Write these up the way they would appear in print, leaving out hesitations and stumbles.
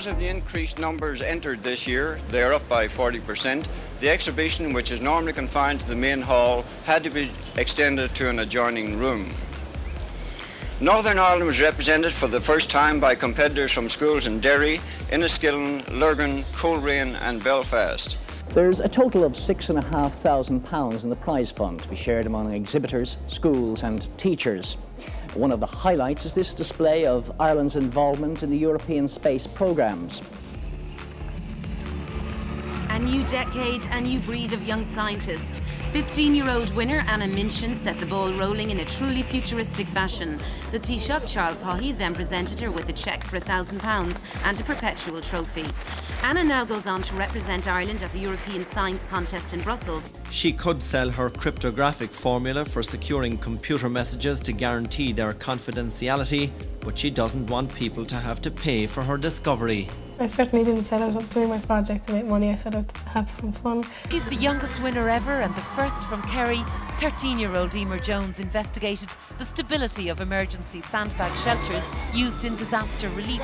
Because of the increased numbers entered this year, they are up by 40%, the exhibition, which is normally confined to the main hall, had to be extended to an adjoining room. Northern Ireland was represented for the first time by competitors from schools in Derry, Enniskillen, Lurgan, Coleraine and Belfast. There's a total of £6,500 in the prize fund to be shared among exhibitors, schools and teachers. One of the highlights is this display of Ireland's involvement in the European space programmes. A new decade, a new breed of young scientist. 15-year-old winner Anna Minchin set the ball rolling in a truly futuristic fashion. The Taoiseach Charles Haughey then presented her with a cheque for £1,000 and a perpetual trophy. Anna now goes on to represent Ireland at the European Science Contest in Brussels. She could sell her cryptographic formula for securing computer messages to guarantee their confidentiality, but she doesn't want people to have to pay for her discovery. I certainly didn't set out doing my project to make money, I set out to have some fun. She's the youngest winner ever and the first from Kerry. 13-year-old Emer Jones investigated the stability of emergency sandbag shelters used in disaster relief.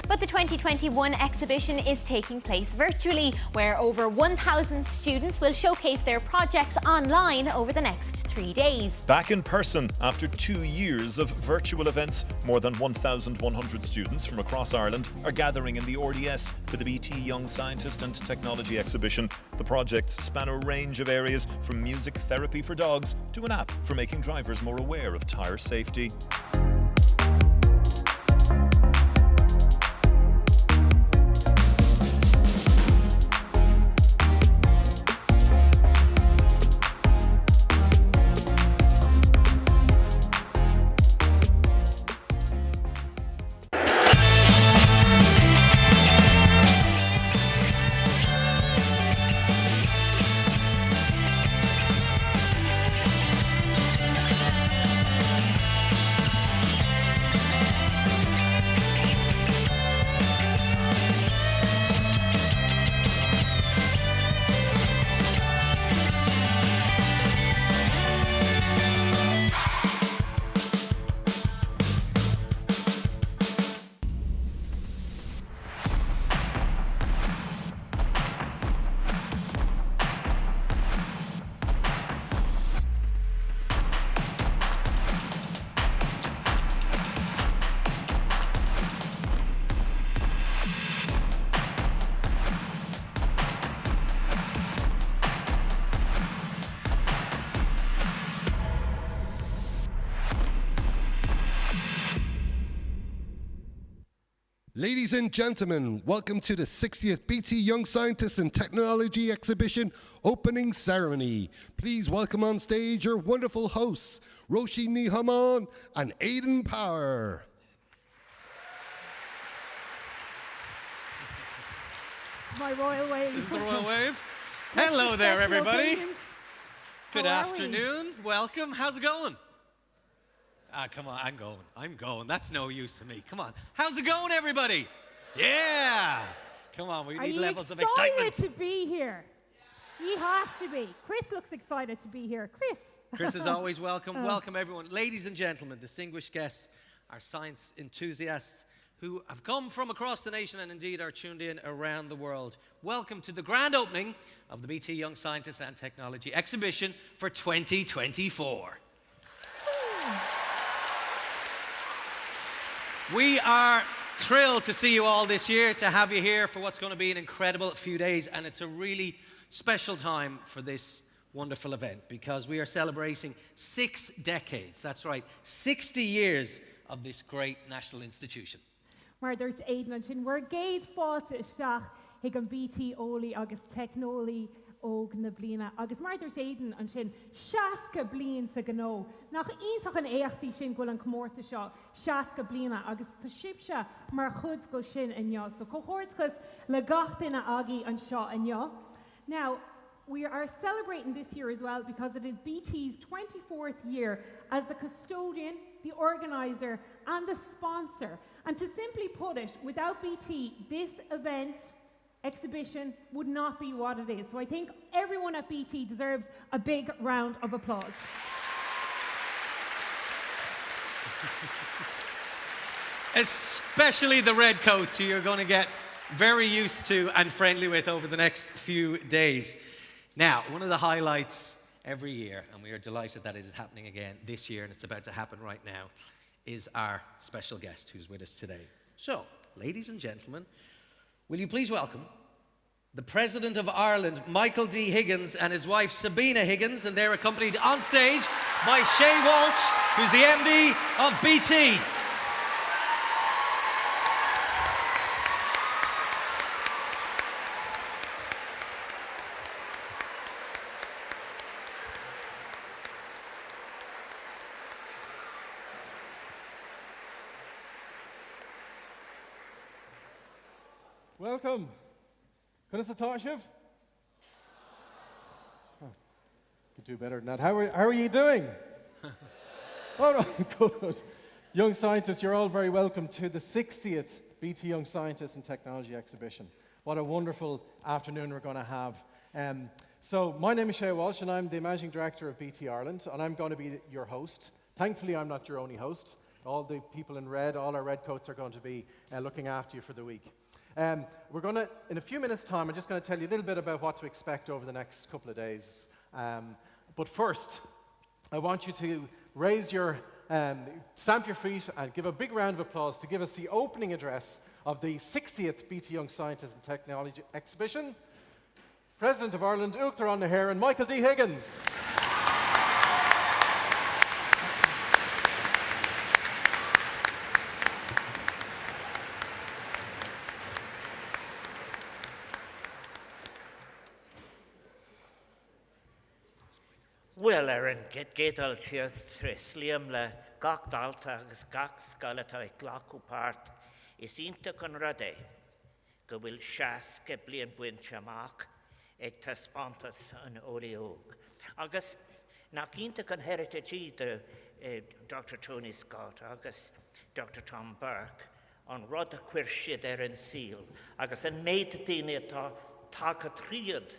But the 2021 exhibition is taking place virtually, where over 1,000 students will showcase their projects online over the next 3 days. Back in person after 2 years of virtual events, more than 1,100 students from across Ireland are gathering in the RDS for the BT Young Scientist and Technology exhibition. The projects span a range of areas from music therapy for dogs to an app for making drivers more aware of tyre safety. Ladies and gentlemen, welcome to the 60th BT Young Scientist and Technology Exhibition opening ceremony. Please welcome on stage your wonderful hosts, Roshi Nihaman and Aidan Power. My royal wave. This is the royal wave. Hello there, everybody. Good afternoon. Welcome. How's it going? Come on, I'm going. That's no use to me. Come on. How's it going, everybody? Yeah. Come on, we need levels of excitement. Are you excited to be here? He has to be. Chris looks excited to be here. Chris is always welcome. Welcome, everyone. Ladies and gentlemen, distinguished guests, our science enthusiasts who have come from across the nation and indeed are tuned in around the world. Welcome to the grand opening of the BT Young Scientist and Technology Exhibition for 2024. We are thrilled to see you all this year, to have you here for what's going to be an incredible few days, and it's a really special time for this wonderful event because we are celebrating 6 decades, that's right, 60 years of this great national institution. Maar there's Aidan and Shin, we're gate fought isteach hig an BT Oli agus technoli og na blina agus mar there's Aidan and Shin shaska blin sa gano nach ítach an éachtaí sin gwyl an cmórta seo shaska blina agus ta sibse mar chuds go sin an jo so cohortgus le gachtainna agi an seo an jo. Now we are celebrating this year as well because it is BT's 24th year as the custodian, the organizer and the sponsor. And to simply put it, without BT, this event, exhibition, would not be what it is. So I think everyone at BT deserves a big round of applause. Especially the red coats, who you're going to get very used to and friendly with over the next few days. Now, one of the highlights every year, and we are delighted that it is happening again this year, and it's about to happen right now, is our special guest who's with us today. So, ladies and gentlemen, will you please welcome the President of Ireland, Michael D. Higgins, and his wife, Sabina Higgins, and they're accompanied on stage by Shay Walsh, who's the MD of BT. Welcome. Could I could do better than that. How are you doing? Oh, no, good. Young scientists, you're all very welcome to the 60th BT Young Scientists and Technology Exhibition. What a wonderful afternoon we're going to have. So my name is Shay Walsh, and I'm the Managing Director of BT Ireland, and I'm going to be your host. Thankfully, I'm not your only host. All the people in red, all our red coats are going to be looking after you for the week. We're going to, in a few minutes' time, I'm just going to tell you a little bit about what to expect over the next couple of days. But first, I want you to raise your, stamp your feet and give a big round of applause to give us the opening address of the 60th BT Young Scientists and Technology Exhibition. President of Ireland, Uachtar an Nahair, and Michael D. Higgins. Well, Erin, gédal sias tresliam le gach dalta agus gach sgalata glacu part is inta con rade, go will shas ke blian buin chamach eg taspantas an oriog. Agus na inta con heritage the Dr. Tony Scott agus Dr. Tom Burke on rod a quirshid Erin seal agus an maid dine taka triad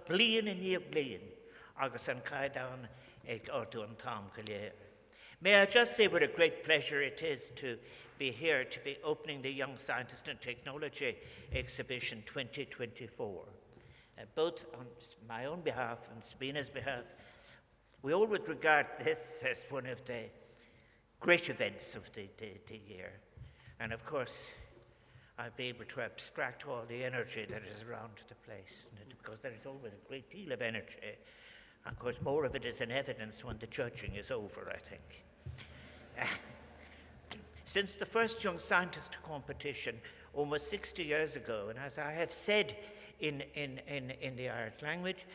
blian in ye blian. Agus an caidan ag Ordún Tom Collier. May I just say what a great pleasure it is to be here to be opening the Young Scientist and Technology Exhibition 2024. Both on my own behalf and Sabina's behalf, we always regard this as one of the great events of the year. And of course, I'll be able to abstract all the energy that is around the place, because there is always a great deal of energy. Of course, more of it is in evidence when the judging is over, I think. Since the first Young Scientist competition almost 60 years ago, and as I have said in the Irish language,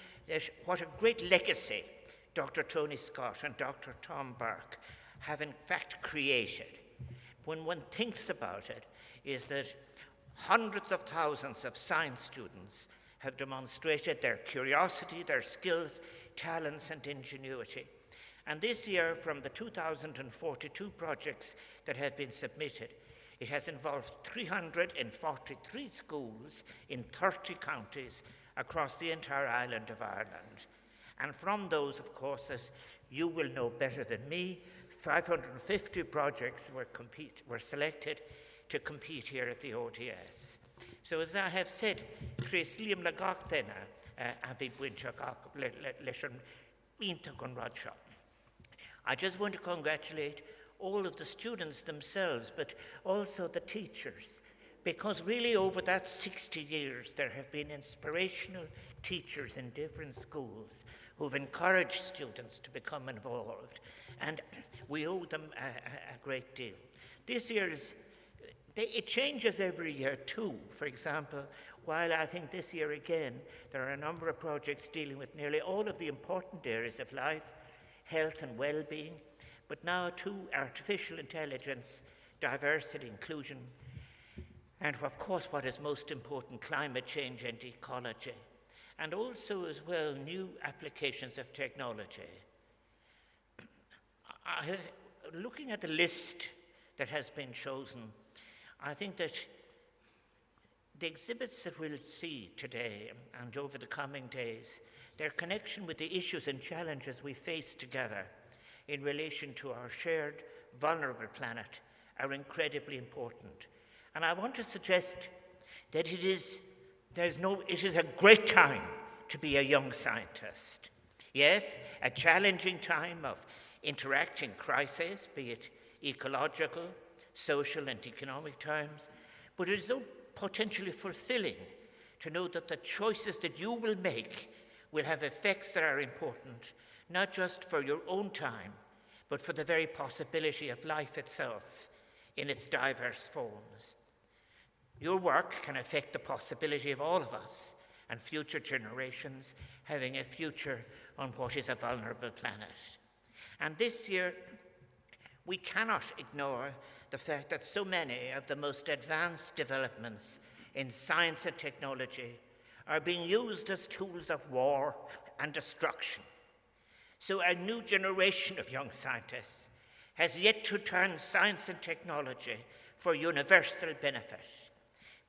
what a great legacy Dr. Tony Scott and Dr. Tom Burke have in fact created. When one thinks about it, is that hundreds of thousands of science students have demonstrated their curiosity, their skills, talents and ingenuity. And this year, from the 2,042 projects that have been submitted, it has involved 343 schools in 30 counties across the entire island of Ireland. And from those, of course, as you will know better than me, 550 projects were selected to compete here at the ODS. So as I have said, Tresliam le gach dena abi buincha gach leishon inta con radsha. I just want to congratulate all of the students themselves, but also the teachers, because really over that 60 years there have been inspirational teachers in different schools who've encouraged students to become involved, and we owe them a great deal. This year it changes every year too. For example, while I think this year again there are a number of projects dealing with nearly all of the important areas of life, health and well-being, but now too artificial intelligence, diversity, inclusion, and of course what is most important, climate change and ecology, and also as well new applications of technology. Looking at the list that has been chosen, I think that the exhibits that we'll see today and over the coming days, their connection with the issues and challenges we face together in relation to our shared vulnerable planet are incredibly important. And I want to suggest that it is a great time to be a young scientist. Yes, a challenging time of interacting crises, be it ecological, social and economic times, but it is so potentially fulfilling to know that the choices that you will make will have effects that are important, not just for your own time, but for the very possibility of life itself in its diverse forms. Your work can affect the possibility of all of us and future generations having a future on what is a vulnerable planet. And this year, we cannot ignore the fact that so many of the most advanced developments in science and technology are being used as tools of war and destruction. So a new generation of young scientists has yet to turn science and technology for universal benefit,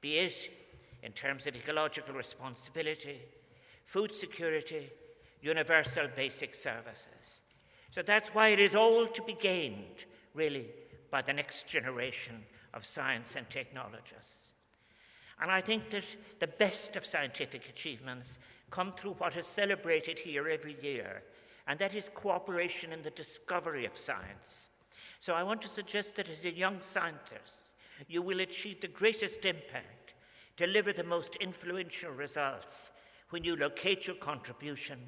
be it in terms of ecological responsibility, food security, universal basic services. So that's why it is all to be gained, really, by the next generation of science and technologists. And I think that the best of scientific achievements come through what is celebrated here every year, and that is cooperation in the discovery of science. So I want to suggest that as a young scientist, you will achieve the greatest impact, deliver the most influential results when you locate your contribution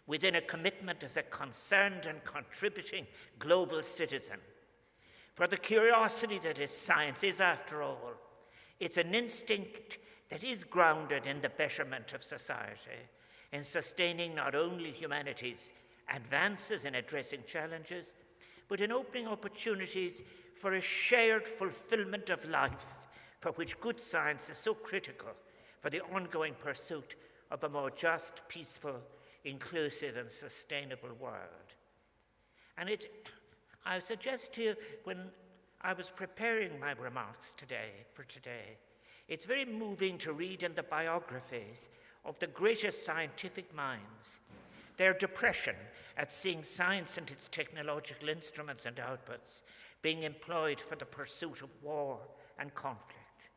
within a commitment as a concerned and contributing global citizen. For the curiosity that is science is, after all, it's an instinct that is grounded in the betterment of society, in sustaining not only humanity's advances in addressing challenges, but in opening opportunities for a shared fulfillment of life, for which good science is so critical for the ongoing pursuit of a more just, peaceful, inclusive and sustainable world. And I suggest to you, when I was preparing my remarks for today, it's very moving to read in the biographies of the greatest scientific minds their depression at seeing science and its technological instruments and outputs being employed for the pursuit of war and conflict,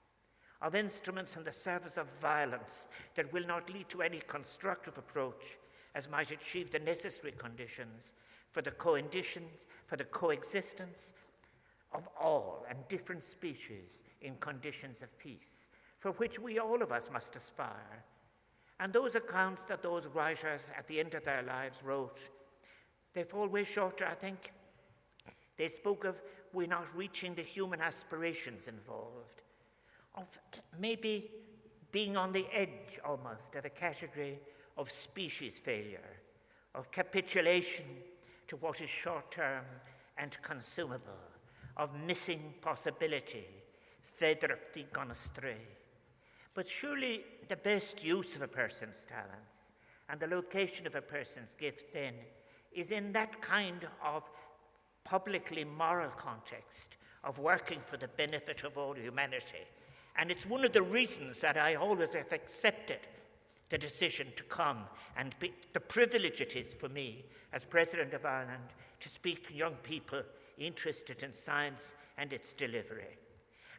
of instruments in the service of violence that will not lead to any constructive approach as might achieve the necessary conditions for the coexistence of all and different species in conditions of peace, for which we all of us must aspire. And those accounts that those writers at the end of their lives wrote, they fall way short, I think. They spoke of we're not reaching the human aspirations involved, of maybe being on the edge almost of a category of species failure, of capitulation to what is short-term and consumable, of missing possibility, féidirtí gone astray. But surely the best use of a person's talents and the location of a person's gift then is in that kind of publicly moral context of working for the benefit of all humanity. And it's one of the reasons that I always have accepted the decision to come and the privilege it is for me as President of Ireland to speak to young people interested in science and its delivery.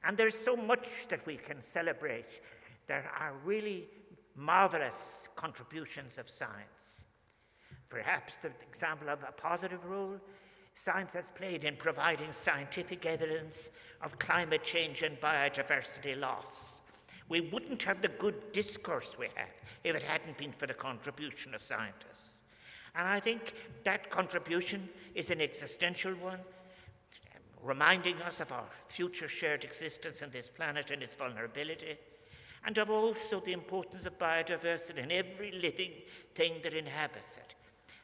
And there's so much that we can celebrate. There are really marvelous contributions of science. Perhaps the example of a positive role science has played in providing scientific evidence of climate change and biodiversity loss. We wouldn't have the good discourse we have if it hadn't been for the contribution of scientists. And I think that contribution is an existential one, reminding us of our future shared existence on this planet and its vulnerability, and of also the importance of biodiversity in every living thing that inhabits it.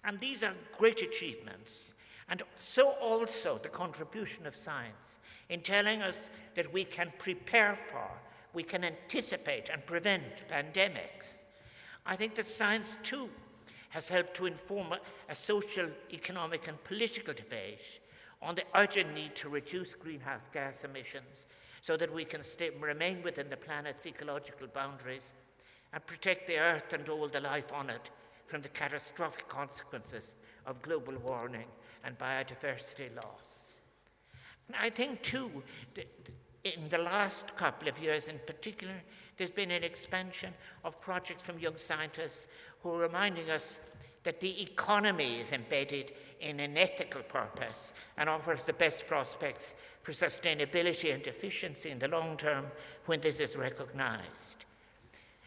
And these are great achievements, and so also the contribution of science in telling us that we can prepare for, we can anticipate and prevent pandemics. I think that science too has helped to inform a social, economic and political debate on the urgent need to reduce greenhouse gas emissions so that we can remain within the planet's ecological boundaries and protect the Earth and all the life on it from the catastrophic consequences of global warming and biodiversity loss. And I think too, in the last couple of years in particular, there's been an expansion of projects from young scientists who are reminding us that the economy is embedded in an ethical purpose and offers the best prospects for sustainability and efficiency in the long term when this is recognized.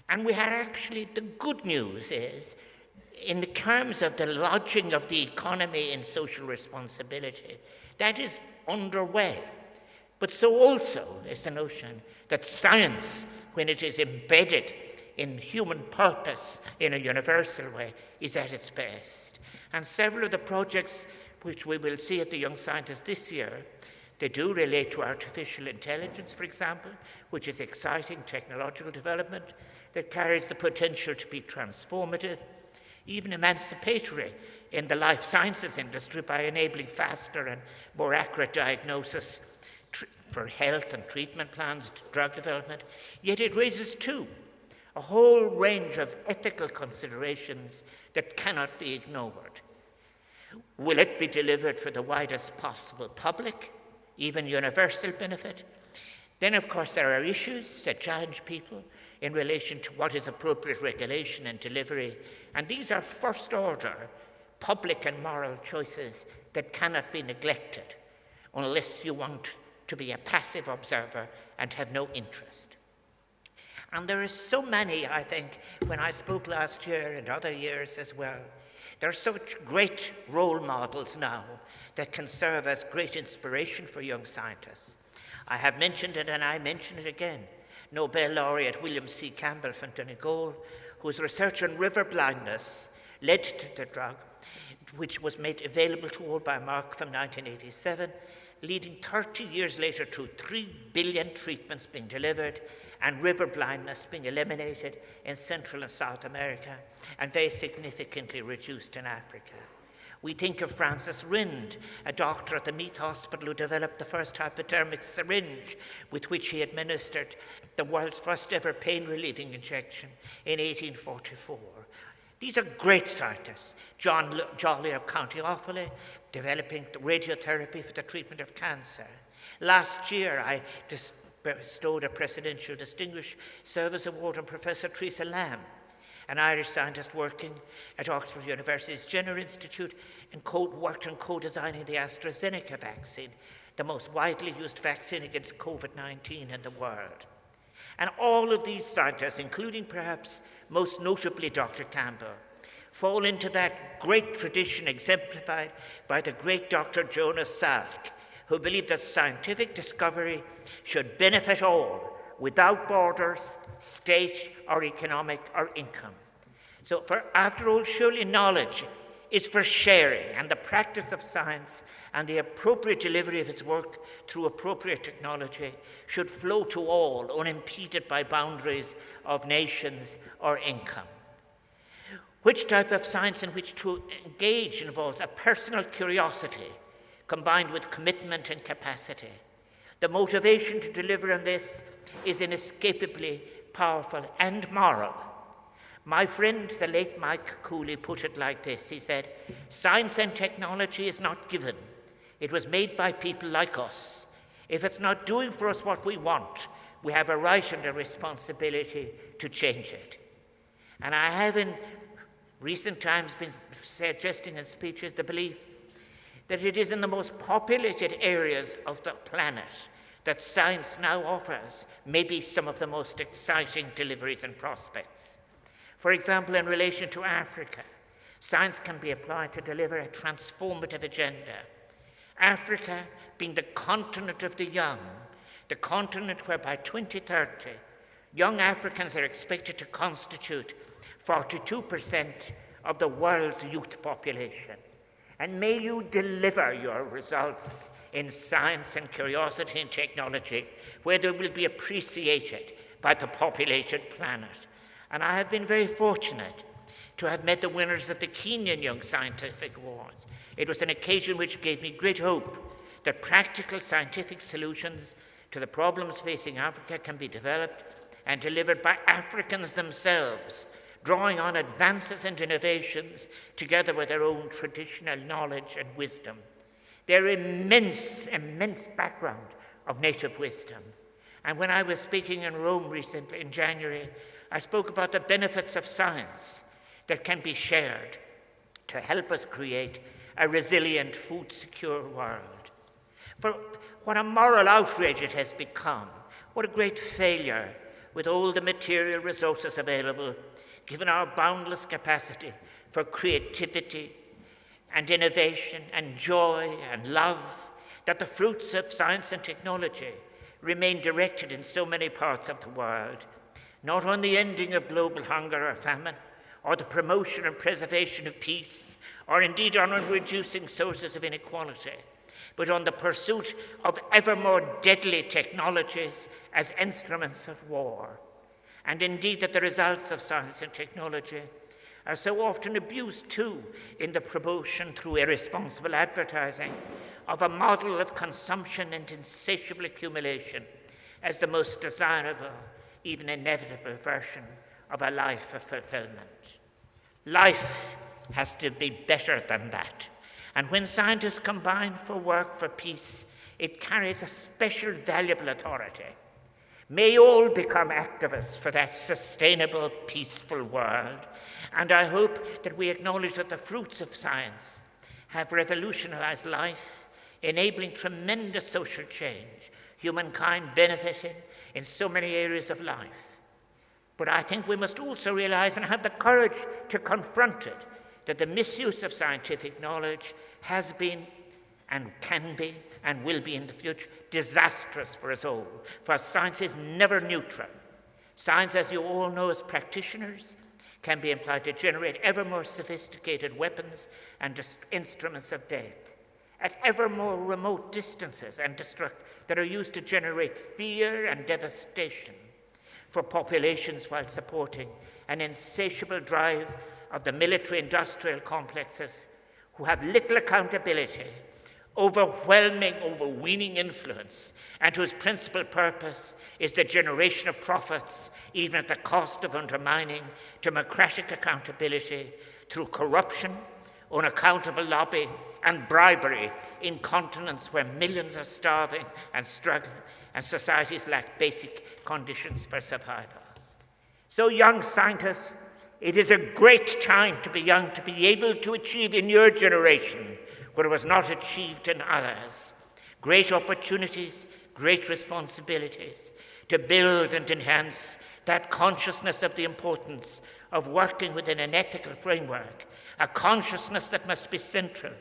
And we had actually, the good news is, in the terms of the lodging of the economy in social responsibility, that is underway. But so also is the notion that science, when it is embedded in human purpose in a universal way, is at its best. And several of the projects which we will see at the Young Scientists this year, they do relate to artificial intelligence, for example, which is exciting technological development that carries the potential to be transformative, even emancipatory in the life sciences industry by enabling faster and more accurate diagnosis for health and treatment plans, drug development. Yet it raises too a whole range of ethical considerations that cannot be ignored. Will it be delivered for the widest possible public, even universal benefit? Then, of course, there are issues that challenge people in relation to what is appropriate regulation and delivery, and these are first-order public and moral choices that cannot be neglected unless you want to be a passive observer and have no interest. And there are so many, I think, when I spoke last year and other years as well, there are such great role models now that can serve as great inspiration for young scientists. I have mentioned it and I mention it again. Nobel laureate William C. Campbell from Donegal, whose research on river blindness led to the drug, which was made available to all by Merck from 1987, leading 30 years later to 3 billion treatments being delivered and river blindness being eliminated in Central and South America and very significantly reduced in Africa. We think of Francis Rind, a doctor at the Meath Hospital who developed the first hypodermic syringe with which he administered the world's first ever pain-relieving injection in 1844. These are great scientists. John Jolly of County Offaly, developing radiotherapy for the treatment of cancer. Last year, I bestowed a Presidential Distinguished Service Award on Professor Teresa Lamb, an Irish scientist working at Oxford University's Jenner Institute and worked on co-designing the AstraZeneca vaccine, the most widely used vaccine against COVID-19 in the world. And all of these scientists, including perhaps most notably Dr. Campbell, fall into that great tradition exemplified by the great Dr. Jonas Salk, who believed that scientific discovery should benefit all without borders, state or economic or income. So after all, surely knowledge is for sharing, and the practice of science and the appropriate delivery of its work through appropriate technology should flow to all, unimpeded by boundaries of nations or income. Which type of science in which to engage involves a personal curiosity combined with commitment and capacity. The motivation to deliver on this is inescapably powerful and moral. My friend, the late Mike Cooley, put it like this. He said, "Science and technology is not given. It was made by people like us. If it's not doing for us what we want, we have a right and a responsibility to change it." And I have in recent times been suggesting in speeches the belief that it is in the most populated areas of the planet that science now offers maybe some of the most exciting deliveries and prospects. For example, in relation to Africa, science can be applied to deliver a transformative agenda. Africa being the continent of the young, the continent where by 2030, young Africans are expected to constitute 42% of the world's youth population. And may you deliver your results in science and curiosity and technology where they will be appreciated by the populated planet. And I have been very fortunate to have met the winners of the Kenyan Young Scientific Awards. It was an occasion which gave me great hope that practical scientific solutions to the problems facing Africa can be developed and delivered by Africans themselves, drawing on advances and innovations together with their own traditional knowledge and wisdom. Their immense background of native wisdom. And when I was speaking in Rome recently, in January, I spoke about the benefits of science that can be shared to help us create a resilient, food-secure world. For what a moral outrage it has become, what a great failure with all the material resources available, given our boundless capacity for creativity and innovation and joy and love, that the fruits of science and technology remain directed in so many parts of the world, not on the ending of global hunger or famine, or the promotion and preservation of peace, or indeed on reducing sources of inequality, but on the pursuit of ever more deadly technologies as instruments of war. And indeed that the results of science and technology are so often abused too in the promotion through irresponsible advertising of a model of consumption and insatiable accumulation as the most desirable, even inevitable version of a life of fulfillment. Life has to be better than that. And when scientists combine for work for peace, it carries a special valuable authority. May all become activists for that sustainable, peaceful world. And I hope that we acknowledge that the fruits of science have revolutionized life, enabling tremendous social change, humankind benefiting in so many areas of life. But I think we must also realize and have the courage to confront it, that the misuse of scientific knowledge has been and can be and will be in the future disastrous for us all. For science is never neutral. Science, as you all know as practitioners, can be employed to generate ever more sophisticated weapons and instruments of death at ever more remote distances and that are used to generate fear and devastation for populations while supporting an insatiable drive of the military-industrial complexes who have little accountability, overwhelming, overweening influence, and whose principal purpose is the generation of profits, even at the cost of undermining democratic accountability through corruption, unaccountable lobbying, and bribery in continents where millions are starving and struggling, and societies lack basic conditions for survival. So, young scientists, it is a great time to be young, to be able to achieve in your generation what was not achieved in others. Great opportunities, great responsibilities to build and enhance that consciousness of the importance of working within an ethical framework, a consciousness that must be central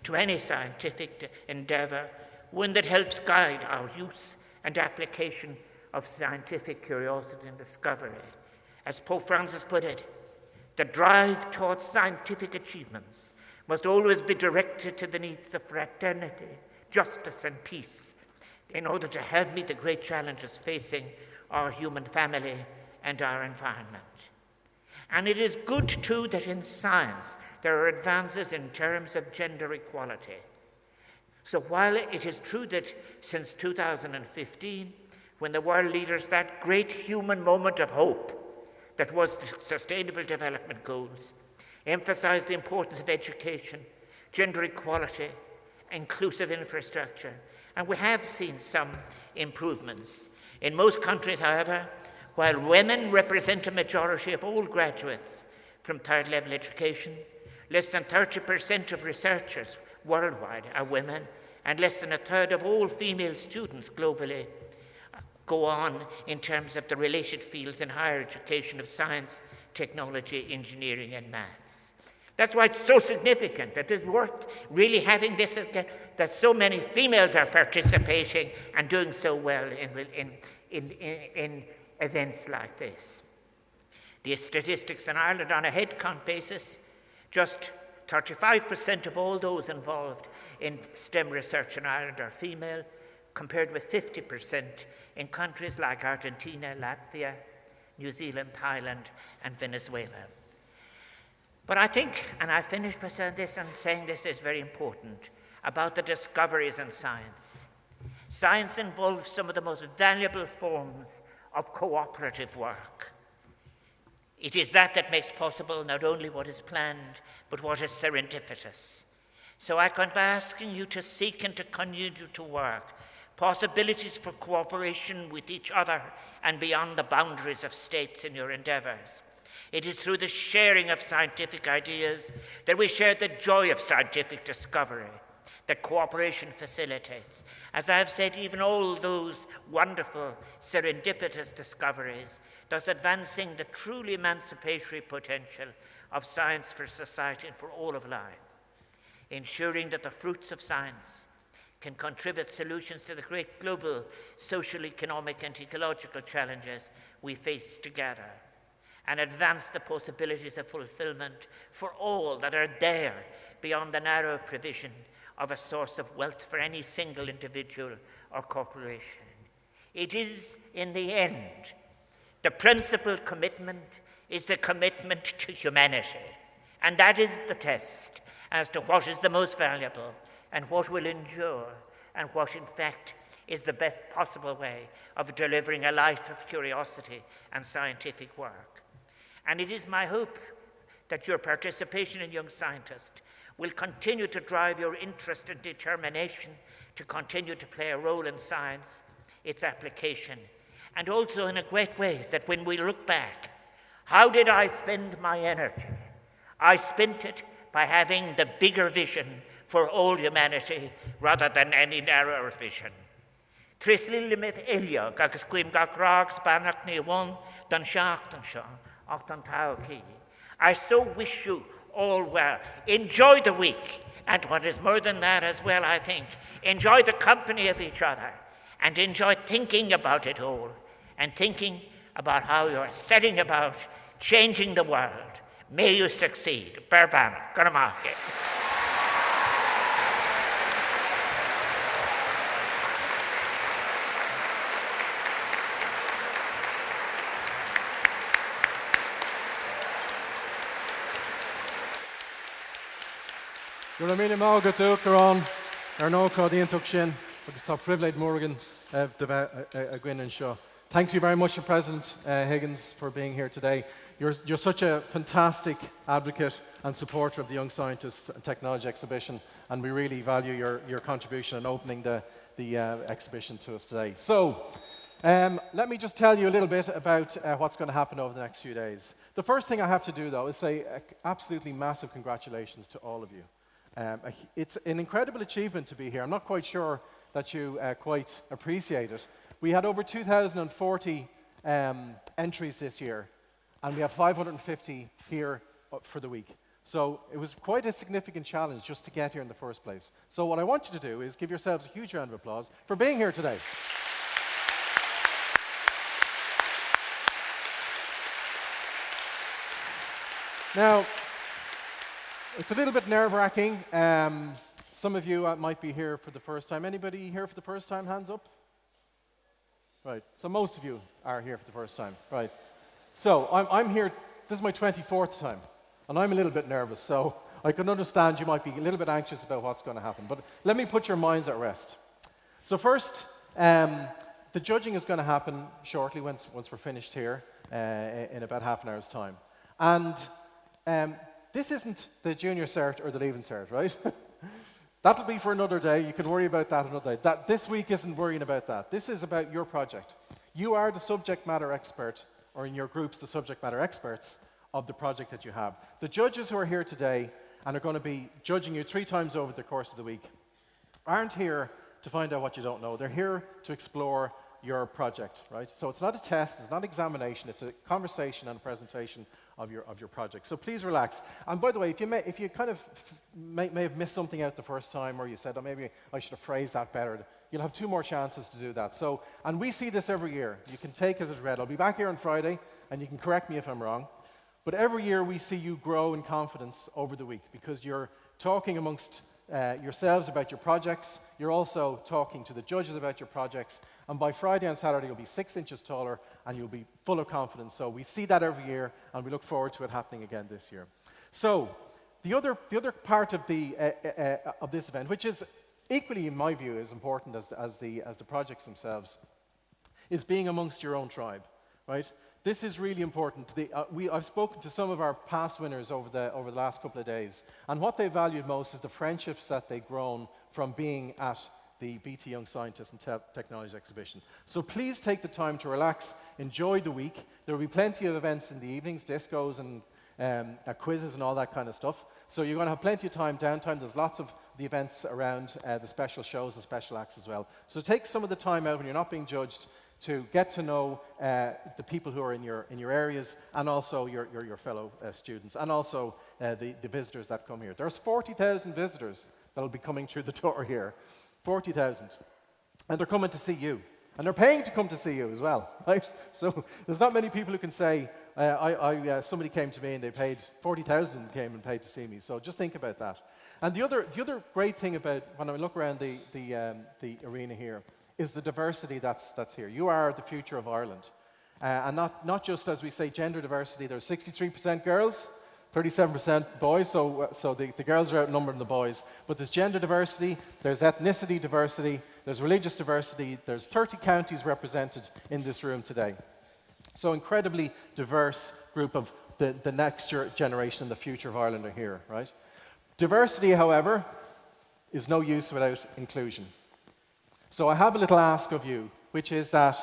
to any scientific endeavor, one that helps guide our use and application of scientific curiosity and discovery. As Pope Francis put it, the drive towards scientific achievements must always be directed to the needs of fraternity, justice, and peace in order to help meet the great challenges facing our human family and our environment. And it is good, too, that in science there are advances in terms of gender equality. So while it is true that since 2015, when the world leaders, that great human moment of hope that was the Sustainable Development Goals, emphasized the importance of education, gender equality, inclusive infrastructure, and we have seen some improvements. In most countries, however, while women represent a majority of all graduates from third-level education, less than 30% of researchers worldwide are women, and less than a third of all female students globally go on in terms of the related fields in higher education of science, technology, engineering, and maths. That's why it's so significant that it's worth really having this, that so many females are participating and doing so well in events like this. The statistics in Ireland on a headcount basis, just 35% of all those involved in STEM research in Ireland are female, compared with 50% in countries like Argentina, Latvia, New Zealand, Thailand, and Venezuela. But I think, and I finish by saying this and saying this is very important, about the discoveries in science. Science involves some of the most valuable forms of cooperative work. It is that makes possible not only what is planned, but what is serendipitous. So I come by asking you to seek and to continue to work possibilities for cooperation with each other and beyond the boundaries of states in your endeavours. It is through the sharing of scientific ideas that we share the joy of scientific discovery that cooperation facilitates. As I have said, even all those wonderful serendipitous discoveries, thus advancing the truly emancipatory potential of science for society and for all of life, ensuring that the fruits of science can contribute solutions to the great global social, economic, and ecological challenges we face together, and advance the possibilities of fulfillment for all that are there beyond the narrow provision of a source of wealth for any single individual or corporation. It is, in the end, the principal commitment is the commitment to humanity, and that is the test as to what is the most valuable and what will endure, and what in fact is the best possible way of delivering a life of curiosity and scientific work. And it is my hope that your participation in Young Scientist will continue to drive your interest and determination to continue to play a role in science, its application, and also in a great way that when we look back, how did I spend my energy? I spent it by having the bigger vision for all humanity rather than any narrower vision. Trisli limit Eliog agus Quim Gagrag Spanach ni one dan Shachtan Shaw, Octan Tauki. I so wish you all well. Enjoy the week, and what is more than that as well, I think, enjoy the company of each other, and enjoy thinking about it all, and thinking about how you're setting about changing the world. May you succeed. Berbana, Ganamaki. You're a million more good to Quran, or no, called the Intuction, because top privilege Morgan of the Gwyn and Shaw. Thank you very much, President Higgins, for being here today. You're such a fantastic advocate and supporter of the Young Scientists and Technology Exhibition, and we really value your contribution in opening the exhibition to us today. So, let me just tell you a little bit about what's going to happen over the next few days. The first thing I have to do, though, is say absolutely massive congratulations to all of you. It's an incredible achievement to be here. I'm not quite sure that you quite appreciate it. We had over 2,040 entries this year, and we have 550 here for the week. So it was quite a significant challenge just to get here in the first place. So what I want you to do is give yourselves a huge round of applause for being here today. Now, it's a little bit nerve-wracking. Some of you might be here for the first time. Anybody here for the first time? Hands up. Right. So most of you are here for the first time. Right. So I'm here. This is my 24th time, and I'm a little bit nervous. So I can understand you might be a little bit anxious about what's going to happen. But let me put your minds at rest. So first, the judging is going to happen shortly once we're finished here in about half an hour's time. And this isn't the junior cert or the leaving cert, right? That'll be for another day. You can worry about that another day. This week isn't worrying about that. This is about your project. You are the subject matter expert, or in your groups, the subject matter experts of the project that you have. The judges who are here today and are going to be judging you 3 times over the course of the week aren't here to find out what you don't know. They're here to explore your project, right? So it's not a test, it's not an examination, it's a conversation and a presentation of your project. So please relax. And by the way, if you kind of may have missed something out the first time, or you said, oh, maybe I should have phrased that better, you'll have 2 more chances to do that. So, and we see this every year. You can take it as read. I'll be back here on Friday, and you can correct me if I'm wrong. But every year we see you grow in confidence over the week, because you're talking amongst yourselves about your projects. You're also talking to the judges about your projects. And by Friday and Saturday, you'll be 6 inches taller and you'll be full of confidence. So we see that every year, and we look forward to it happening again this year. So the other part of this event, which is equally, in my view, as important as the projects themselves, is being amongst your own tribe, right? This is really important. I've spoken to some of our past winners over the last couple of days, and what they valued most is the friendships that they've grown from being at the BT Young Scientists and Technology Exhibition. So please take the time to relax, enjoy the week. There will be plenty of events in the evenings, discos and quizzes and all that kind of stuff. So you're going to have plenty of downtime. There's lots of the events around, the special shows and special acts as well. So take some of the time out when you're not being judged to get to know the people who are in your areas, and also your fellow students, and also the visitors that come here. There's 40,000 visitors that will be coming through the door here. 40,000. And they're coming to see you. And they're paying to come to see you as well, right? So there's not many people who can say, somebody came to me and they paid 40,000 and came and paid to see me. So just think about that. And the other great thing about when I look around the arena here is the diversity that's here. You are the future of Ireland. And not just, as we say, gender diversity. There's 63% girls, 37% boys, so the girls are outnumbering the boys. But there's gender diversity, there's ethnicity diversity, there's religious diversity, there's 30 counties represented in this room today. So incredibly diverse group of the next generation and the future of Ireland are here, right? Diversity, however, is no use without inclusion. So I have a little ask of you, which is that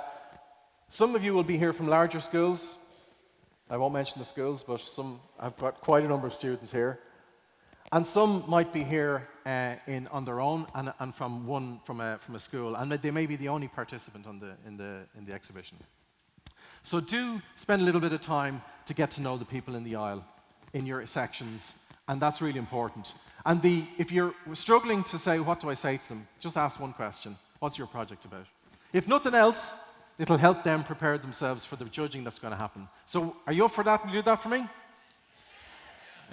some of you will be here from larger schools. I won't mention the schools, but I've got quite a number of students here. And some might be here on their own and from a school, and they may be the only participant in the exhibition. So do spend a little bit of time to get to know the people in the aisle, in your sections, and that's really important. And if you're struggling to say, what do I say to them, just ask one question. What's your project about? If nothing else, it'll help them prepare themselves for the judging that's going to happen. So are you up for that? Will you do that for me?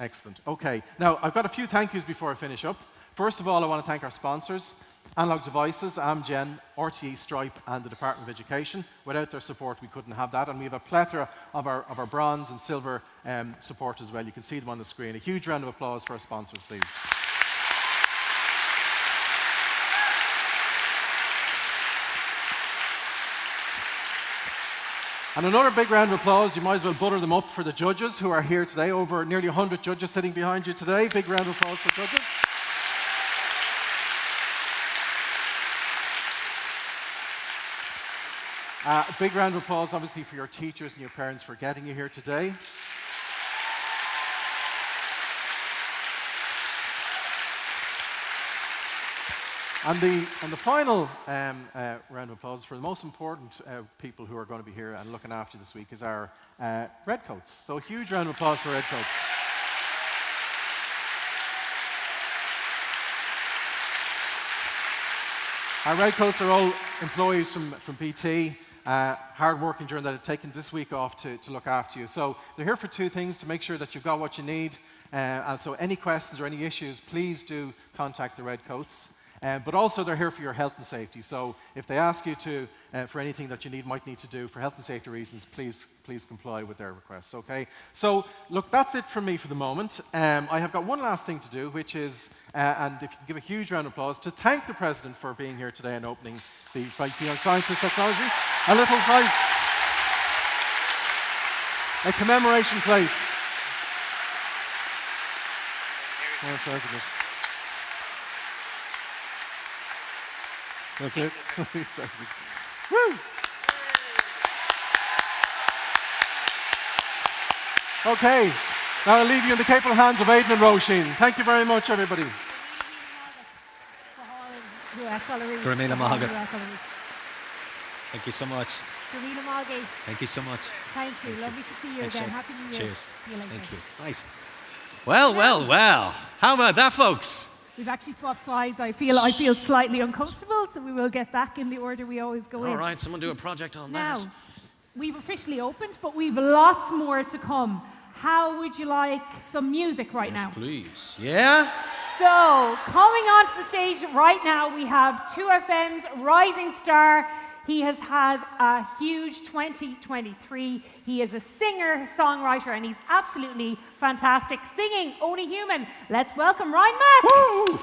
Excellent. Okay. Now, I've got a few thank yous before I finish up. First of all, I want to thank our sponsors, Analog Devices, Amgen, RTE, Stripe, and the Department of Education. Without their support, we couldn't have that. And we have a plethora of our bronze and silver support as well. You can see them on the screen. A huge round of applause for our sponsors, please. And another big round of applause, you might as well butter them up for the judges who are here today. Over nearly 100 judges sitting behind you today. Big round of applause for judges. A big round of applause, obviously, for your teachers and your parents for getting you here today. And the final round of applause for the most important people who are going to be here and looking after you this week is our Redcoats. So a huge round of applause for Redcoats. Our Redcoats are all employees from BT, hard working during that, have taken this week off to look after you. So they're here for two things: to make sure that you've got what you need. And so any questions or any issues, please do contact the Redcoats. But also they're here for your health and safety. So if they ask you for anything that you might need to do for health and safety reasons, please comply with their requests, okay? So look, that's it from me for the moment. I have got one last thing to do, which is, and if you can give a huge round of applause, to thank the President for being here today and opening the BT Young Scientists Technology. A little plate. A commemoration plate. Our President. That's it. Woo! Okay, now I'll leave you in the capable hands of Aidan and Roisin. Thank you very much, everybody. Gurmila Magat. Thank you so much. Thank you so much. Thank you. Lovely to see you again. Happy New Year. Cheers. See you later. Thank you. Nice. Well. How about that, folks? We've actually swapped sides. I feel slightly uncomfortable, so we will get back in the order we always go in. All right, someone do a project on that. Now, we've officially opened, but we've lots more to come. How would you like some music right now? Yes, please. Yeah? So, coming onto the stage right now, we have 2FM's rising star. He has had a huge 2023. He is a singer, songwriter, and he's absolutely fantastic. Singing, Only Human. Let's welcome Ryan Mack. Woo!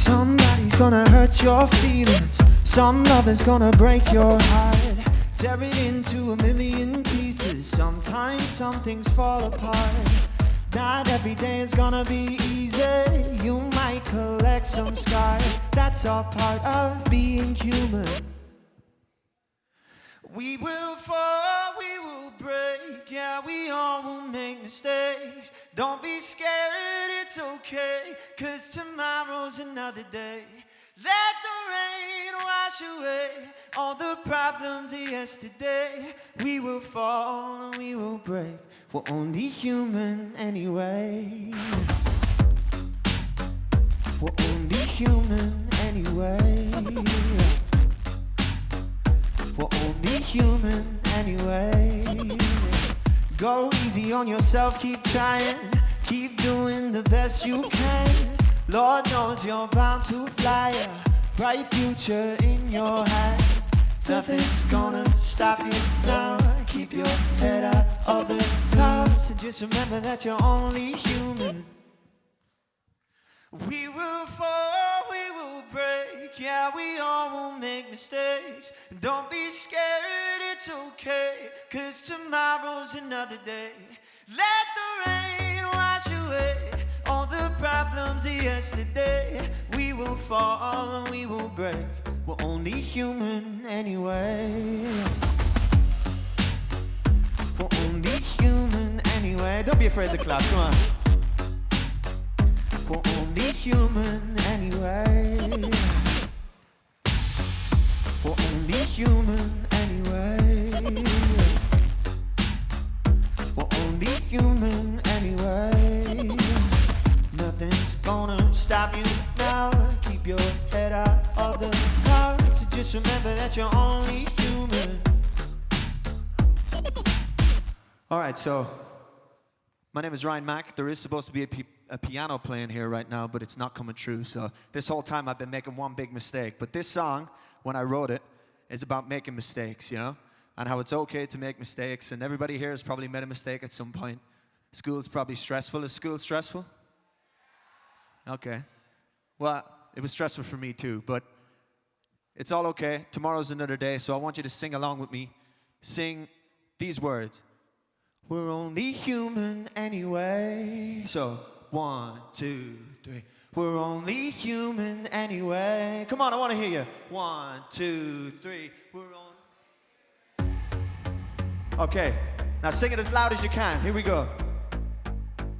Somebody's gonna hurt your feelings. Some love is gonna break your heart. Tear it into a million pieces. Sometimes some things fall apart. Not every day is gonna be easy. You might collect some scars. That's all part of being human. We will fall, we will break. Yeah, we all will make mistakes. Don't be scared, it's okay, 'cause tomorrow's another day. Let the rain wash away all the problems of yesterday. We will fall and we will break. We're only human anyway. We're only human anyway. We're only human anyway. Go easy on yourself, keep trying. Keep doing the best you can. Lord knows you're bound to fly. A bright future in your hand. Nothing's gonna stop you now. Keep your head out of the clouds. And just remember that you're only human. We will fall, we will break. Yeah, we all will make mistakes. Don't be scared, it's okay, 'cause tomorrow's another day. Let the rain wash away all the problems of yesterday. We will fall and we will break. We're only human anyway. We're only human anyway. Don't be afraid to clap, come on. We're only human anyway. We're only human anyway. We're only human anyway. Nothing's gonna stop you now. Keep your head out of the clouds. So just remember that you're only human. All right, so my name is Ryan Mack. There is supposed to be a piano playing here right now, but it's not coming true. So this whole time I've been making one big mistake. But this song, when I wrote it, is about making mistakes, you know? And how it's okay to make mistakes. And everybody here has probably made a mistake at some point. School's probably stressful. Is school stressful? Okay. Well, it was stressful for me too, but it's all okay. Tomorrow's another day, so I want you to sing along with me. Sing these words. We're only human anyway. So, 1, 2, 3. We're only human anyway. Come on, I want to hear you. 1, 2, 3. We're on. Okay, now sing it as loud as you can. Here we go.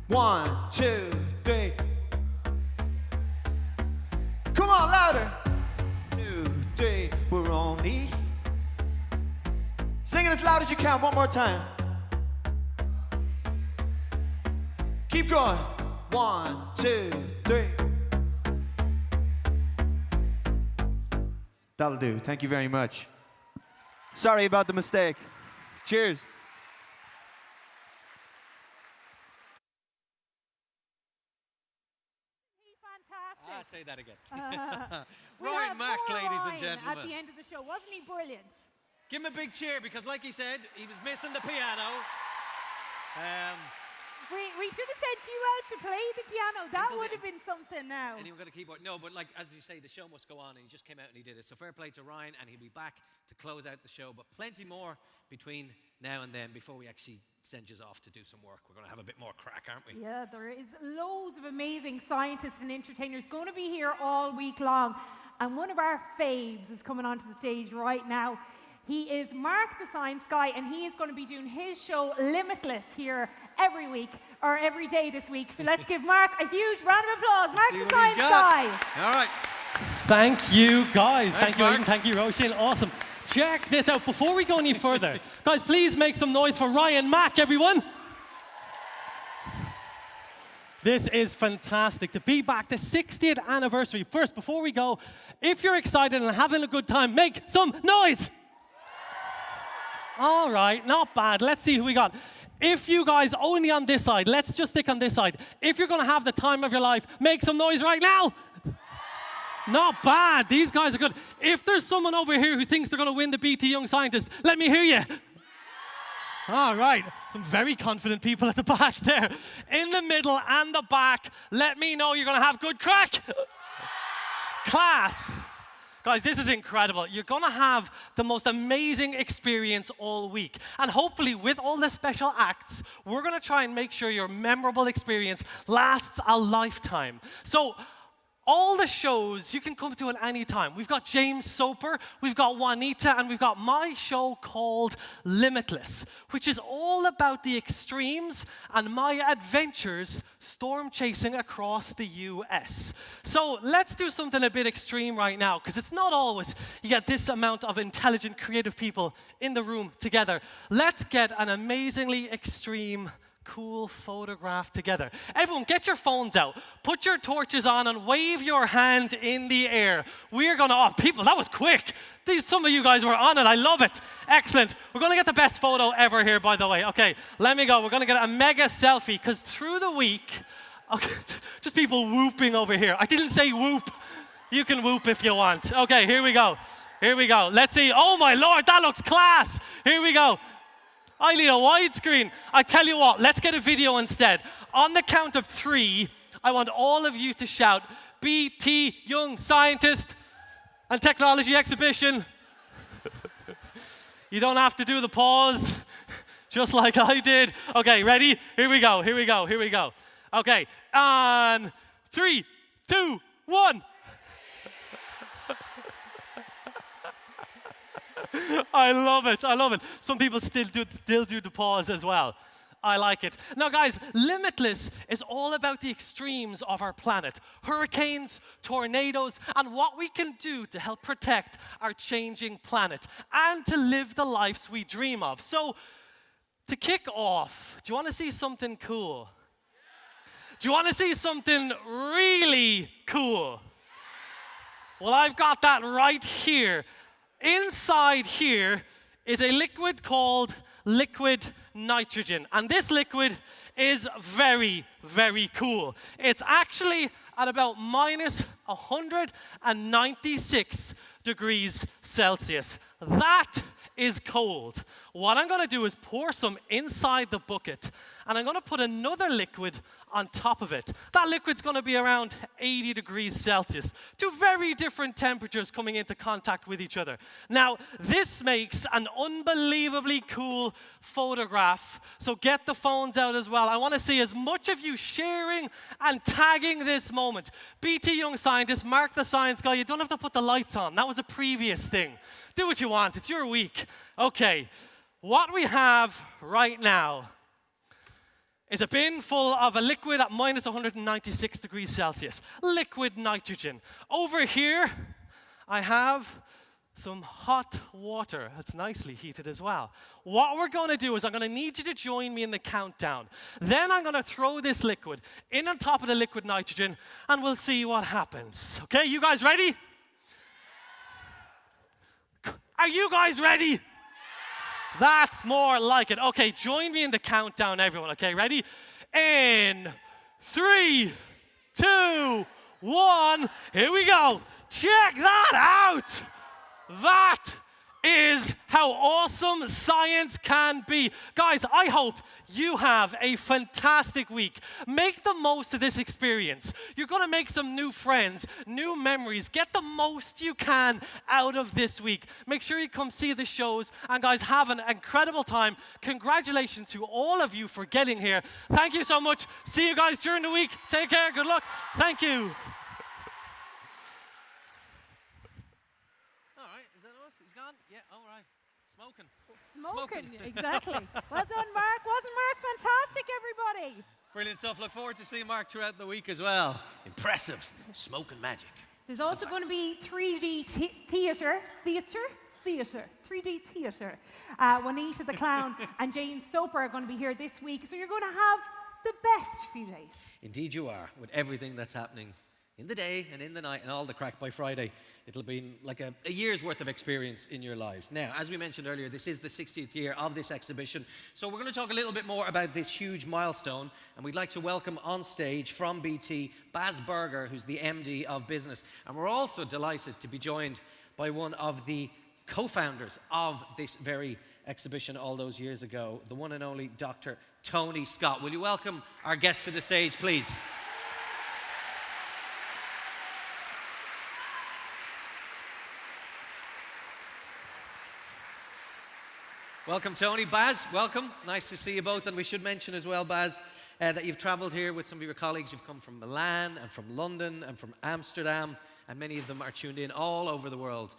1, 2, 3. Come on, louder. 2, 3. We're only. Sing it as loud as you can. One more time. Keep going. 1, 2, 3. That'll do. Thank you very much. Sorry about the mistake. Cheers. Say that again. Ryan Mack, ladies and Ryan gentlemen. at the end of the show. Wasn't he brilliant? Give him a big cheer, because like he said, he was missing the piano. We should have sent you out to play the piano. That would have been something now. And he got a keyboard. No, but like, as you say, the show must go on, and he just came out and he did it. So fair play to Ryan, and he'll be back to close out the show. But plenty more between now and then before we actually send you off to do some work. We're going to have a bit more crack, aren't we? Yeah, there is loads of amazing scientists and entertainers going to be here all week long. And one of our faves is coming onto the stage right now. He is Mark the Science Guy, and he is going to be doing his show Limitless here every week, or every day this week. So let's give Mark a huge round of applause. Mark the Science Guy. All right. Thank you, guys. Thanks, Thank you, Mark. Aidan. Thank you, Roisin. Awesome. Check this out. Before we go any further, guys, please make some noise for Ryan Mack, everyone. This is fantastic to be back, the 60th anniversary. First, before we go, if you're excited and having a good time, make some noise. All right, not bad. Let's see who we got. If you guys only on this side, let's just stick on this side. If you're going to have the time of your life, make some noise right now. Not bad. These guys are good. If there's someone over here who thinks they're going to win the BT Young Scientist, let me hear you. All right. Some very confident people at the back there. In the middle and the back, let me know you're going to have good crack. Class. Guys, this is incredible. You're going to have the most amazing experience all week. And hopefully, with all the special acts, we're going to try and make sure your memorable experience lasts a lifetime. So, all the shows you can come to at any time. We've got James Soper, we've got Juanita, and we've got my show called Limitless, which is all about the extremes and my adventures storm chasing across the US. So let's do something a bit extreme right now, because it's not always you get this amount of intelligent, creative people in the room together. Let's get an amazingly extreme cool photograph together. Everyone, get your phones out. Put your torches on and wave your hands in the air. We're gonna, oh, people, that was quick. Some of you guys were on it. I love it. Excellent. We're gonna get the best photo ever here, by the way. Okay, let me go. We're gonna get a mega selfie, because through the week, okay, just people whooping over here. I didn't say whoop. You can whoop if you want. Okay, here we go. Here we go. Let's see. Oh my Lord, that looks class. Here we go. I need a widescreen. I tell you what, let's get a video instead. On the count of 3, I want all of you to shout, BT Young Scientist and Technology Exhibition. You don't have to do the pause, just like I did. Okay, ready? Here we go, here we go, here we go. Okay, on 3, 2, 1. I love it, I love it. Some people still do the pause as well. I like it. Now guys, Limitless is all about the extremes of our planet. Hurricanes, tornadoes, and what we can do to help protect our changing planet and to live the lives we dream of. So, to kick off, do you want to see something cool? Do you want to see something really cool? Well, I've got that right here. Inside here is a liquid called liquid nitrogen. And this liquid is very, very cool. It's actually at about minus 196 degrees Celsius. That is cold. What I'm going to do is pour some inside the bucket, and I'm going to put another liquid on top of it. That liquid's going to be around 80 degrees Celsius. 2 very different temperatures coming into contact with each other. Now, this makes an unbelievably cool photograph, so get the phones out as well. I want to see as much of you sharing and tagging this moment. BT Young Scientist, Mark the Science Guy, you don't have to put the lights on. That was a previous thing. Do what you want. It's your week. Okay, what we have right now is a bin full of a liquid at minus 196 degrees Celsius, liquid nitrogen. Over here, I have some hot water that's nicely heated as well. What we're going to do is I'm going to need you to join me in the countdown. Then I'm going to throw this liquid in on top of the liquid nitrogen, and we'll see what happens. Okay, you guys ready? Are you guys ready? That's more like it. Okay, join me in the countdown, everyone. Okay, ready? In 3, 2, 1. Here we go. Check that out. That is how awesome science can be. Guys, I hope you have a fantastic week. Make the most of this experience. You're going to make some new friends, new memories. Get the most you can out of this week. Make sure you come see the shows. And guys, have an incredible time. Congratulations to all of you for getting here. Thank you so much. See you guys during the week. Take care. Good luck. Thank you. Smoking, exactly. Well done, Mark. Wasn't Mark fantastic, everybody? Brilliant stuff. Look forward to seeing Mark throughout the week as well. Impressive. Smoking magic. There's also going to be 3D theatre. 3D theatre. Juanita the Clown and James Soper are going to be here this week, so you're going to have the best few days. Indeed you are, with everything that's happening in the day and in the night and all the crack by Friday. It'll be like a year's worth of experience in your lives. Now, as we mentioned earlier, this is the 60th year of this exhibition. So we're going to talk a little bit more about this huge milestone. And we'd like to welcome on stage from BT, Baz Berger, who's the MD of Business. And we're also delighted to be joined by one of the co-founders of this very exhibition all those years ago, the one and only Dr. Tony Scott. Will you welcome our guest to the stage, please? Welcome, Tony. Baz, welcome. Nice to see you both. And we should mention as well, Baz, that you've travelled here with some of your colleagues. You've come from Milan and from London and from Amsterdam, and many of them are tuned in all over the world,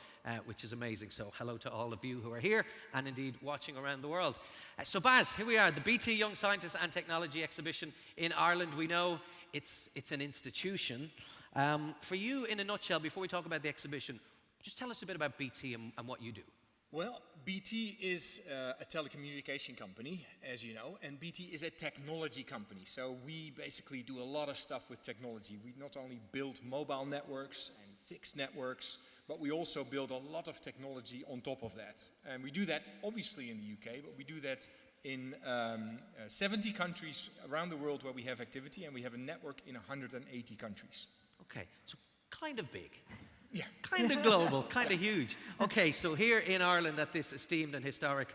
which is amazing. So hello to all of you who are here and indeed watching around the world. So Baz, here we are, the BT Young Scientists and Technology Exhibition in Ireland. We know it's an institution. For you, in a nutshell, before we talk about the exhibition, just tell us a bit about BT and what you do. Well, BT is a telecommunication company, as you know, and BT is a technology company. So we basically do a lot of stuff with technology. We not only build mobile networks and fixed networks, but we also build a lot of technology on top of that. And we do that obviously in the UK, but we do that in 70 countries around the world where we have activity, and we have a network in 180 countries. Okay, so kind of big. Yeah. Kind of global, kind of huge. Okay, so here in Ireland at this esteemed and historic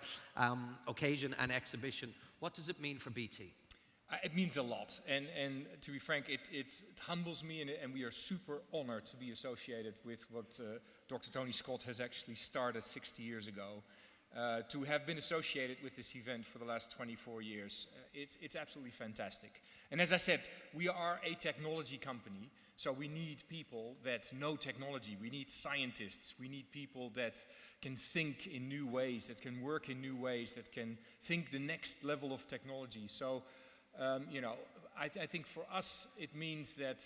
occasion and exhibition, what does it mean for BT? It means a lot, and to be frank, it humbles me, and we are super honored to be associated with what Dr. Tony Scott has actually started 60 years ago. To have been associated with this event for the last 24 years, it's absolutely fantastic. And as I said, we are a technology company, so we need people that know technology. We need scientists. We need people that can think in new ways, that can work in new ways, that can think the next level of technology. So, you know, I think for us it means that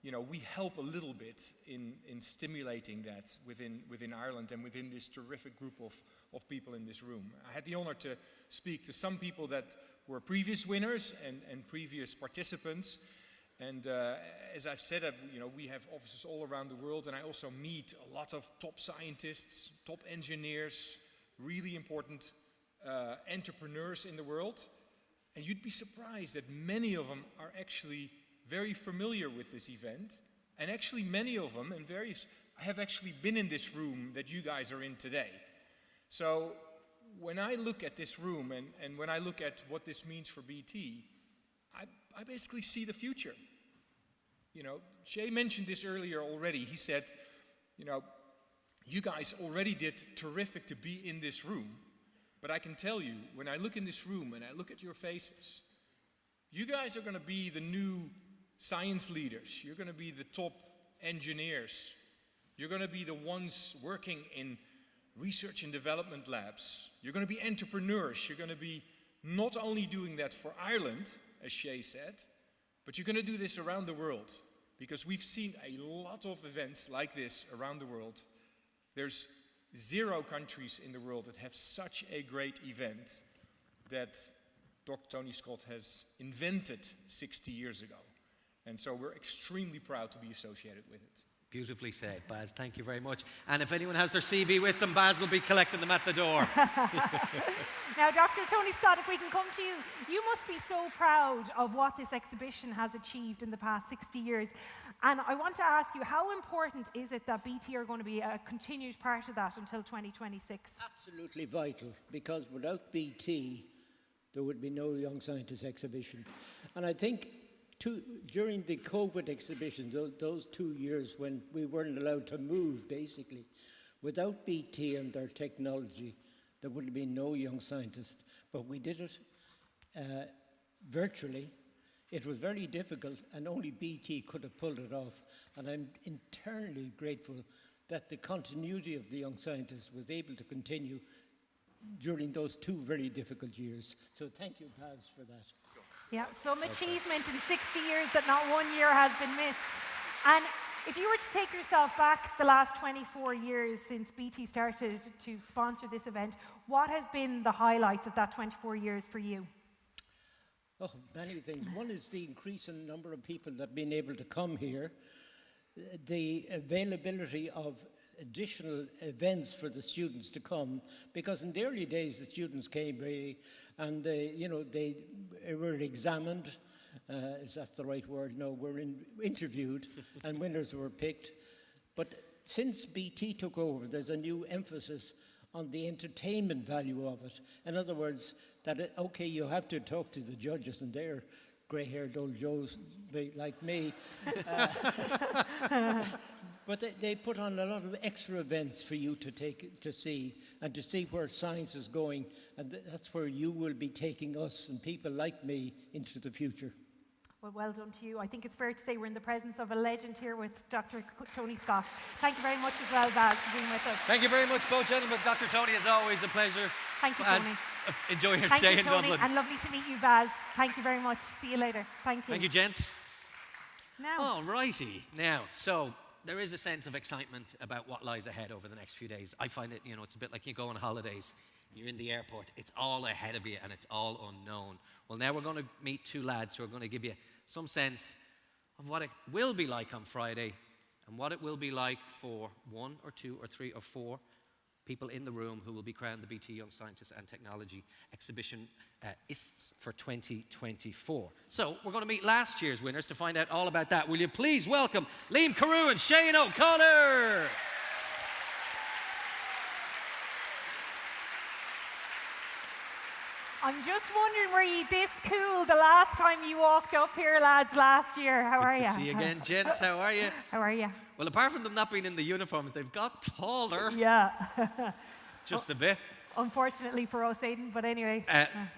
you know, we help a little bit in stimulating that within Ireland and within this terrific group of people in this room. I had the honor to speak to some people that were previous winners and previous participants. And as I've said, you know, we have offices all around the world, and I also meet a lot of top scientists, top engineers, really important entrepreneurs in the world. And you'd be surprised that many of them are actually very familiar with this event, and actually many of them and various have actually been in this room that you guys are in today. So when I look at this room and when I look at what this means for BT, I basically see the future. You know, Shay mentioned this earlier already. He said, you know, you guys already did terrific to be in this room, but I can tell you, when I look in this room and I look at your faces, you guys are going to be the new science leaders. You're going to be the top engineers. You're going to be the ones working in research and development labs. You're going to be entrepreneurs. You're going to be not only doing that for Ireland, as Shay said, but you're going to do this around the world, because we've seen a lot of events like this around the world. There's 0 countries in the world that have such a great event that Dr. Tony Scott has invented 60 years ago. And so we're extremely proud to be associated with it. Beautifully said, Baz. Thank you very much. And if anyone has their CV with them, Baz will be collecting them at the door. Now, Dr. Tony Scott, if we can come to you, you must be so proud of what this exhibition has achieved in the past 60 years. And I want to ask you, how important is it that BT are going to be a continued part of that until 2026? Absolutely vital, because without BT, there would be no Young Scientists exhibition. And I think during the COVID exhibition, those 2 years when we weren't allowed to move, basically, without BT and their technology, there would have been no Young Scientists. But we did it virtually. It was very difficult, and only BT could have pulled it off. And I'm eternally grateful that the continuity of the Young Scientists was able to continue during those 2 very difficult years. So thank you, Paz, for that. Yeah, some achievement in 60 years that not 1 year has been missed. And if you were to take yourself back the last 24 years since BT started to sponsor this event, what has been the highlights of that 24 years for you? Oh, many things. One is the increase in the number of people that have been able to come here, the availability of additional events for the students to come, because in the early days the students came really, and you know, they were examined, if that's the right word, no, were interviewed and winners were picked. But since BT took over, there's a new emphasis on the entertainment value of it. In other words, that, okay, you have to talk to the judges, and they're grey-haired old Joes like me. But they put on a lot of extra events for you to see and to see where science is going, and that's where you will be taking us and people like me into the future. Well done to you. I think it's fair to say we're in the presence of a legend here with Dr. Tony Scott. Thank you very much as well, Baz, for being with us. Thank you very much, both gentlemen. Dr. Tony, as always, a pleasure. Thank you, Tony. Enjoy your Thank stay you, in Tony, Dublin. and lovely to meet you, Baz. Thank you very much. See you later. Thank you. Thank you, gents. Now. All righty. Now, so there is a sense of excitement about what lies ahead over the next few days. I find it, it's a bit like you go on holidays. You're in the airport. It's all ahead of you, and it's all unknown. Well, now we're going to meet two lads who are going to give you some sense of what it will be like on Friday and what it will be like for 1 or 2 or 3 or 4 people in the room who will be crowned the BT Young Scientists and Technology Exhibition BTYSTE for 2024. So we're going to meet last year's winners to find out all about that. Will you please welcome Liam Carew and Shane O'Connor? I'm just wondering, were you this cool the last time you walked up here, lads, last year? How are you? Good to see you again, gents. How are you? How are you? Well, apart from them not being in the uniforms, they've got taller. Yeah. Just a bit. Unfortunately for us, Aidan, but anyway.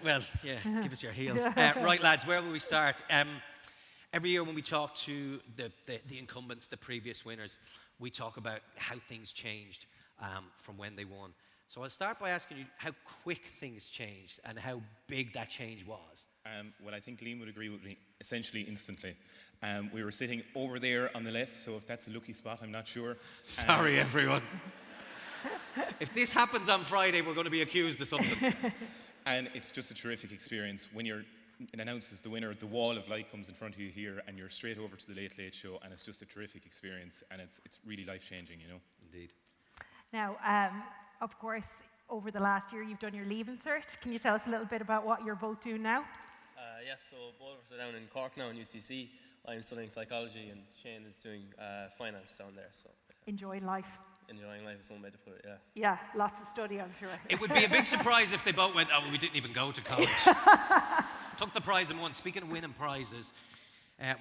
Well, yeah, give us your heels. Right, lads, where will we start? Every year when we talk to the incumbents, the previous winners, we talk about how things changed from when they won. So I'll start by asking you how quick things changed and how big that change was. Well, I think Liam would agree with me, essentially instantly. We were sitting over there on the left, so if that's a lucky spot, I'm not sure. Sorry, everyone. If this happens on Friday, we're going to be accused of something. And it's just a terrific experience. When it announces the winner, the wall of light comes in front of you here, and you're straight over to the Late Late Show, and it's just a terrific experience, and it's really life-changing, Indeed. Now, of course, over the last year, you've done your Leaving Cert. Can you tell us a little bit about what you're both doing now? Yes, so both of us are down in Cork now in UCC. I'm studying psychology, and Shane is doing finance down there. So enjoying life. Enjoying life is one way to put it, yeah. Yeah, lots of study, I'm sure. It would be a big surprise if they both went, oh, we didn't even go to college. Took the prize and won. Speaking of winning prizes,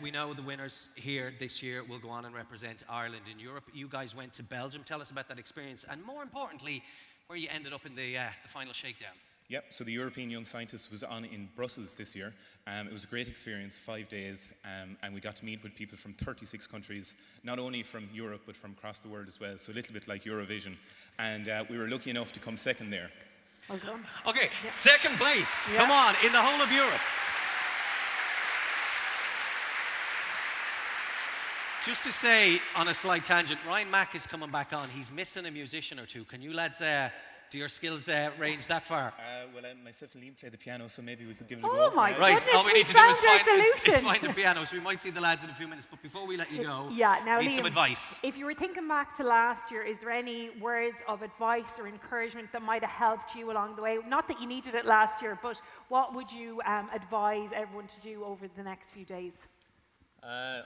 we know the winners here this year will go on and represent Ireland in Europe. You guys went to Belgium. Tell us about that experience, and more importantly, where you ended up in the final shakedown. Yep, so the European Young Scientist was on in Brussels this year. It was a great experience, 5 days, and we got to meet with people from 36 countries, not only from Europe, but from across the world as well, so a little bit like Eurovision. And we were lucky enough to come second there. Well done. Okay, second place, come on, in the whole of Europe. Just to say, on a slight tangent, Ryan Mack is coming back on. He's missing a musician or two. Can you lads do your skills range that far? Well, myself and Liam play the piano, so maybe we could give it a go. Oh my Right, goodness, all we need to do is find the piano. So we might see the lads in a few minutes. But before we let you go, now, need Liam, some advice. If you were thinking back to last year, is there any words of advice or encouragement that might have helped you along the way? Not that you needed it last year, but what would you advise everyone to do over the next few days?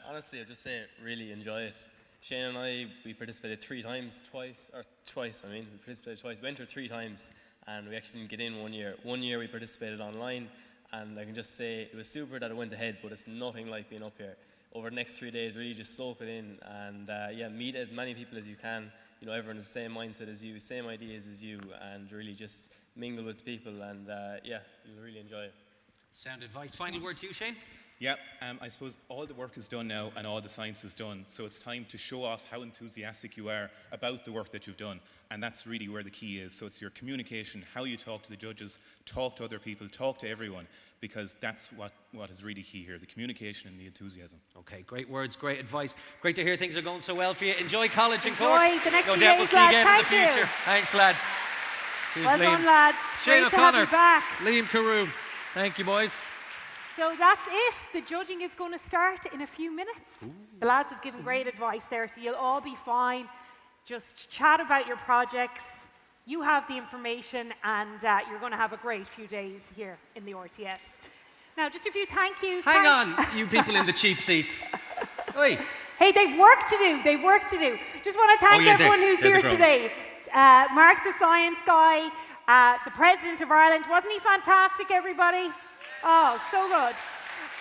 Honestly, I'd just say really enjoy it. Shane and I, we participated we participated twice, went there 3 times, and we actually didn't get in 1 year. 1 year we participated online, and I can just say it was super that it went ahead, but it's nothing like being up here. Over the next 3 days, really just soak it in, and meet as many people as you can. Everyone has the same mindset as you, same ideas as you, and really just mingle with people, and you'll really enjoy it. Sound advice. Final word to you, Shane? Yeah, I suppose all the work is done now and all the science is done, so it's time to show off how enthusiastic you are about the work that you've done, and that's really where the key is. So it's your communication, how you talk to the judges, talk to other people, talk to everyone, because that's what is really key here, the communication and the enthusiasm. Okay, great words, great advice. Great to hear things are going so well for you. Enjoy college in Cork. Enjoy the next no few doubt days, we'll see you again in the Thank future. you. Thanks, lads. Cheers, Well Liam. done, lads. Shane Great to have O'Connor, you back. Liam Carew. Thank you, boys. So that's it. The judging is going to start in a few minutes. The lads have given great advice there, so you'll all be fine. Just chat about your projects. You have the information, and you're going to have a great few days here in the RTS. Now, just a few thank yous. Hang on, you people in the cheap seats. Oi. Hey, they've work to do. They've work to do. Just want to thank everyone who's here today. Mark the science guy, the President of Ireland. Wasn't he fantastic, everybody? Oh, so good.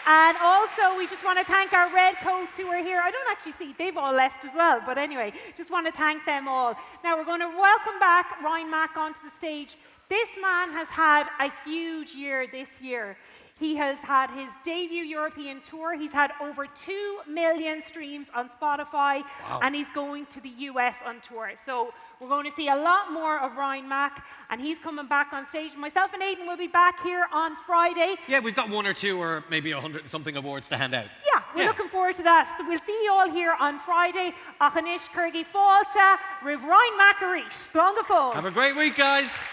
And also, we just want to thank our red coats who are here. I don't actually see, they've all left as well, but anyway, just want to thank them all. Now, we're going to welcome back Ryan Mack onto the stage. This man has had a huge year this year. He has had his debut European tour. He's had over 2 million streams on Spotify, and he's going to the US on tour. So we're going to see a lot more of Ryan Mack, and he's coming back on stage. Myself and Aidan will be back here on Friday. Yeah, we've got 1 or 2 or maybe 100 and something awards to hand out. Yeah, we're looking forward to that. So we'll see you all here on Friday. Achanish Kirgy Falta, Riv Ryan Mack Arish. Slán go. Have a great week, guys.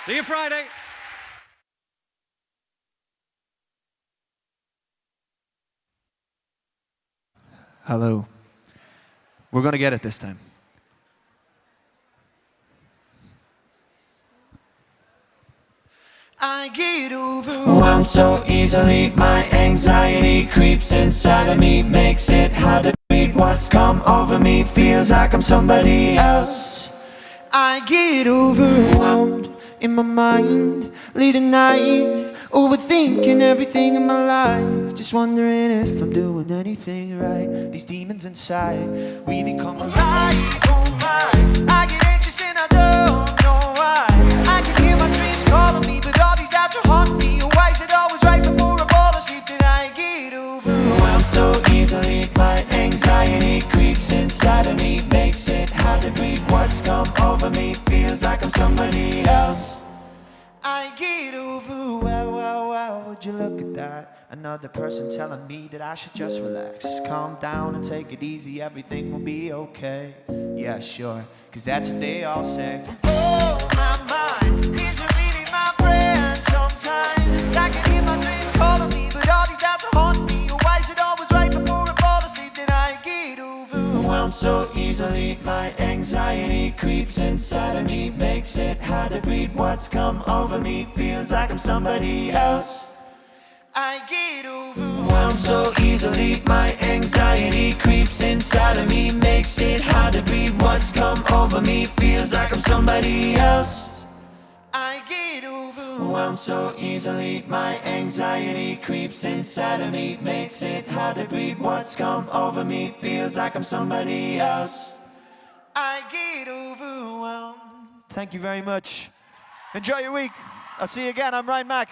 See you Friday. Hello. We're going to get it this time. I get overwhelmed so easily. My anxiety creeps inside of me, makes it hard to read what's come over me. Feels like I'm somebody else. I get overwhelmed in my mind, late at night, overthinking everything in my life. Just wondering if I'm doing anything right. These demons inside really come alive. Oh my, I get anxious and I don't know why. I can hear my dreams calling me, but all these doubts are haunting me. Why is it always right before I fall asleep that I get overwhelmed so easily? My anxiety creeps inside of me, makes it hard to breathe. What's come over me feels like I'm somebody else. I get overwhelmed. Well, would you look at that? Another person telling me that I should just relax, calm down and take it easy. Everything will be okay. Yeah, sure, cause that's what they all say. Oh, my mind, is it really my friend? Sometimes I can hear my dreams calling me, but all these doubts are haunting me. Why is it always right before I fall asleep that I get overwhelmed so easily? My anxiety creeps inside of me, makes it hard to breathe. What's come over me feels like I'm somebody else. I get overwhelmed so easily. My anxiety creeps inside of me, makes it hard to breathe. What's come over me feels like I'm somebody else. I get overwhelmed so easily. My anxiety creeps inside of me, makes it hard to breathe. What's come over me feels like I'm somebody else. I get overwhelmed. Thank you very much. Enjoy your week. I'll see you again. I'm Ryan Mack.